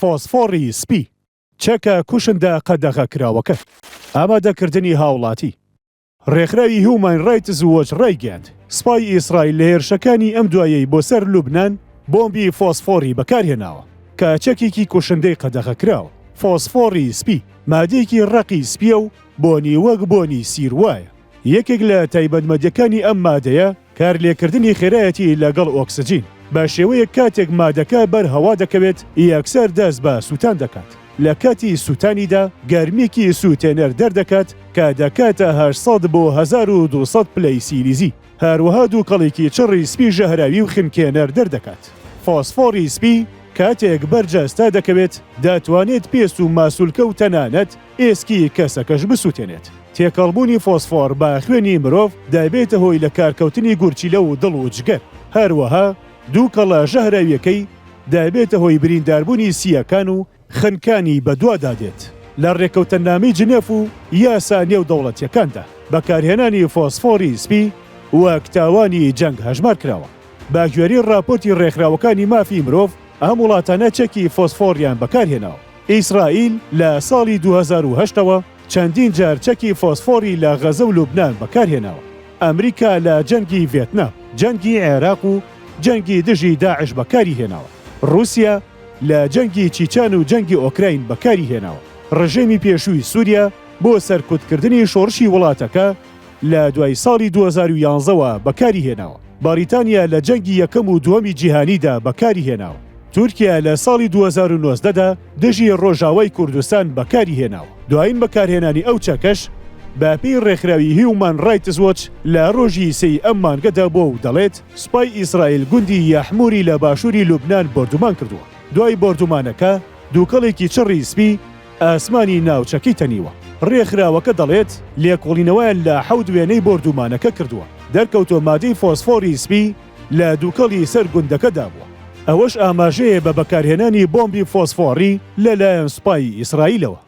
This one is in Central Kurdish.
فۆسفۆری سپی چەکە کوشندە قەدەغەکراوەکە ئامادەکردنی هاوڵاتی ڕێکخراوی هیومن ڕایتس وۆچ ڕایگەیاند سوپای ئیسرائیل لە هێرشەکانی ئەم دوایەی بۆ سەر لوبنان بۆمبی فۆسفۆری بەکارهێناوە کە چەکێکی کوشندەی قەدەغەکراوە فۆسفۆری سپی مادەیەکی ڕەقی سپیە و بۆنی وەک بۆنی سیر وایە یەکێک لە تایبەتمەندیەکانی ئەم مادەیە کارلێکردنی خێرایەتی لەگەڵ ئۆکسجین بە شێوەیە کاتێک مادەکە بەر هەوا دەکەوێت یەکسەر دەست بە سووتان دەکات لە کاتی سووتانیدا گەرمیکی سووتێنەر دەردەکات کە دەکاتە 800 بۆ 1200 پلەی سیلیزی هەروەها دووکەڵێکی چڕی سپی ژەهراوی و خنکێنەر دەردەکات فۆسفۆری سپی کاتێک بەرجەستا دەکەوێت دەتوانێت پێست و ماسوولکە و تەنانەت ئێسکی کەسەکەش بسووتێنێت تێکەڵبوونی فۆسفۆر بە خوێنی مرۆڤ دەبێتە هۆی لە کارکەوتنی گورچیلە و دڵ و جگەر هەروەها دووکەڵە ژەهراویەکەی دەبێتە هۆی برینداربوونی سیەکان و خنکانی بەدوادادێت لە ڕێکەوتەنامەی جنێف و یاسا نێودەوڵەتیەکاندا بەکارهێنانی فۆسفۆری سپی وەک تاوانی جەنگ هەژمار کراوە باگوێری راپۆرتی ڕێکخراوەکانی مافی مرۆڤ ئەم وڵاتانە چەکی فۆسفۆریان بەکارهێناوە ئیسرائیل لە ساڵی 2008ەوە چەندین جار چەکی فۆسفۆری لە غەزە و لوبنان بەکارهێناوە ئەمریکا لە جەنگی ڤێتنام جەنگی عێراق و جەنگی دژی داعش بەکاری هێناوە رووسیا لە جەنگی چیچان و جەنگی ئۆکراین بەکاری هێناوە ڕژێمی پێشووی سووریا بۆ سەرکوتکردنی شۆڕشی وڵاتەکە لە دوای ساڵی 2011ەوە بەکاری هێناوە باریتانیا لە جەنگی یەکەم و دووەمی جیهانیدا بەکاری هێناوە تورکیا لە ساڵی 2019دا دژی ڕۆژاوای کوردستان بەکاری هێناوە دوایین بەکارهێنانی ئەو چەکەش باپی ڕێکخراوی هیومن ڕایتس وۆچ لە ڕۆژی سەی ئەم مانگەدا بۆ و دەڵێت سوپای ئیسرائیل گوندی یاحموری لە باشووری لوبنان بردومان کردووە دوای بردومانەکە دووکەڵێکی چڕی سپی ئاسمانی ناوچەکەی تەنیوە ڕێکخراوەکە دەڵێت لێکۆڵینەوەیان لە 7 وێنەی بردومانەکە کردووە دەرکەوتۆ مادەی فۆسفۆری سپی لە دووکەڵی سەر گوندەکەدا بووە ئەوەش ئاماژەیە بە بەکارهێنانی بۆمبی فۆسفۆری لەلایەن سوپای ئیسرائیلەوە